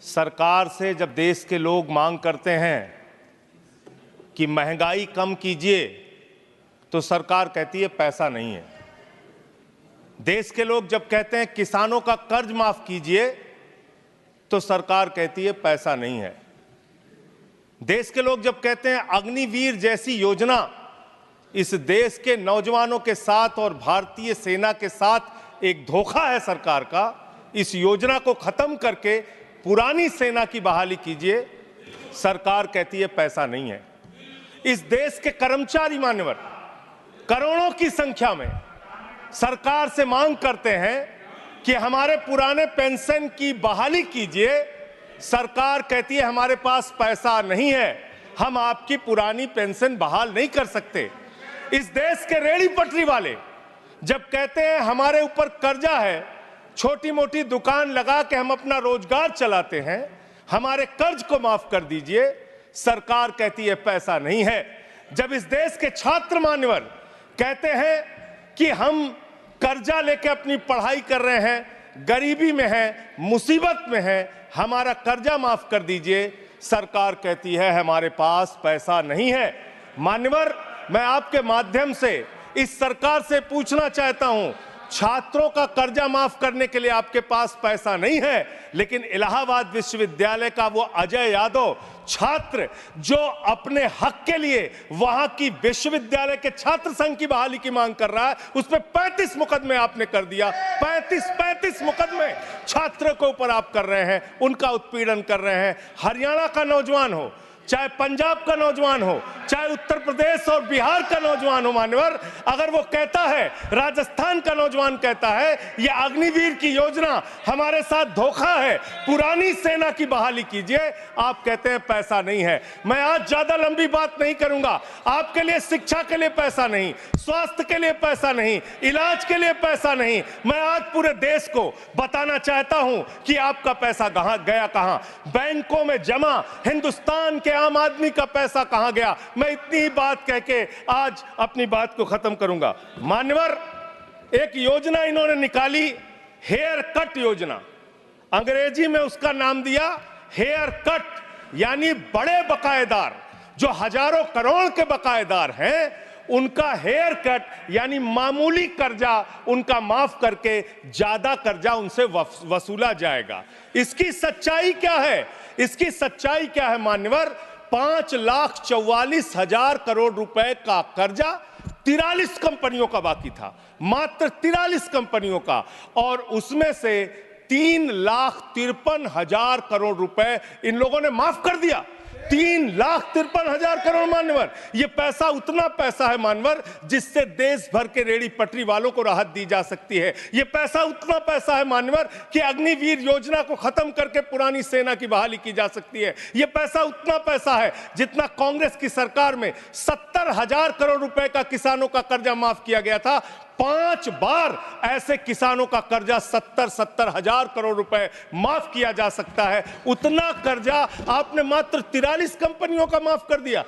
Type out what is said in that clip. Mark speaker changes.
Speaker 1: सरकार से जब देश के लोग मांग करते हैं कि महंगाई कम कीजिए, तो सरकार कहती है पैसा नहीं है। देश के लोग जब कहते हैं किसानों का कर्ज माफ कीजिए, तो सरकार कहती है पैसा नहीं है। देश के लोग जब कहते हैं अग्निवीर जैसी योजना इस देश के नौजवानों के साथ और भारतीय सेना के साथ एक धोखा है सरकार का, इस योजना को खत्म करके पुरानी सेना की बहाली कीजिए, सरकार कहती है पैसा नहीं है। इस देश के कर्मचारी मान्यवर करोड़ों की संख्या में सरकार से मांग करते हैं कि हमारे पुराने पेंशन की बहाली कीजिए। सरकार कहती है हमारे पास पैसा नहीं है, हम आपकी पुरानी पेंशन बहाल नहीं कर सकते। इस देश के रेहड़ी पटरी वाले जब कहते हैं हमारे ऊपर कर्जा है, छोटी मोटी दुकान लगा के हम अपना रोजगार चलाते हैं, हमारे कर्ज को माफ कर दीजिए, सरकार कहती है पैसा नहीं है। जब इस देश के छात्र मान्यवर कहते हैं कि हम कर्जा लेके अपनी पढ़ाई कर रहे हैं, गरीबी में हैं, मुसीबत में हैं, हमारा कर्जा माफ कर दीजिए, सरकार कहती है हमारे पास पैसा नहीं है। मान्यवर, मैं आपके माध्यम से इस सरकार से पूछना चाहता हूं, छात्रों का कर्जा माफ करने के लिए आपके पास पैसा नहीं है, लेकिन इलाहाबाद विश्वविद्यालय का वो अजय यादव छात्र जो अपने हक के लिए वहां की विश्वविद्यालय के छात्र संघ की बहाली की मांग कर रहा है, उस पर 35 मुकदमे आपने कर दिया। 35 मुकदमे छात्रों के ऊपर आप कर रहे हैं, उनका उत्पीड़न कर रहे हैं। हरियाणा का नौजवान हो, चाहे पंजाब का नौजवान हो, चाहे उत्तर प्रदेश और बिहार का नौजवान हो मान्यवर, अगर वो कहता है, राजस्थान का नौजवान कहता है यह अग्निवीर की योजना हमारे साथ धोखा है, पुरानी सेना की बहाली कीजिए, आप कहते हैं पैसा नहीं है। मैं आज ज्यादा लंबी बात नहीं करूंगा। आपके लिए शिक्षा के लिए पैसा नहीं, स्वास्थ्य के लिए पैसा नहीं, इलाज के लिए पैसा नहीं। मैं आज पूरे देश को बताना चाहता हूं कि आपका पैसा कहां गया, कहां बैंकों में जमा हिंदुस्तान के आम आदमी का पैसा कहां गया। मैं इतनी ही बात कह के आज अपनी बात को खत्म करूंगा। मान्यवर, एक योजना इन्होंने निकाली, हेयर कट योजना। अंग्रेजी में उसका नाम दिया हेयर कट, यानी बड़े बकायेदार जो हजारों करोड़ के बकायेदार हैं, उनका हेयर कट यानी मामूली कर्जा उनका माफ करके ज्यादा कर्जा उनसे वसूला जाएगा। इसकी सच्चाई क्या है? इसकी सच्चाई क्या है मान्यवर? 5,44,000 करोड़ रुपए का कर्जा 43 कंपनियों का बाकी था, मात्र 43 कंपनियों का, और उसमें से 3,53,000 करोड़ रुपए इन लोगों ने माफ कर दिया। 3,53,000 करोड़ मान्यवर, ये पैसा उतना पैसा है मान्यवर जिससे देश भर के रेहड़ी पटरी वालों को राहत दी जा सकती है। ये पैसा उतना पैसा है मान्यवर कि अग्निवीर योजना को खत्म करके पुरानी सेना की बहाली की जा सकती है। ये पैसा उतना पैसा है जितना कांग्रेस की सरकार में 70,000 करोड़ रुपए का किसानों का कर्जा माफ किया गया था। 5 बार ऐसे किसानों का कर्जा 70,000 करोड़ रुपए माफ किया जा सकता है। उतना कर्जा आपने मात्र 43 कंपनियों का माफ कर दिया।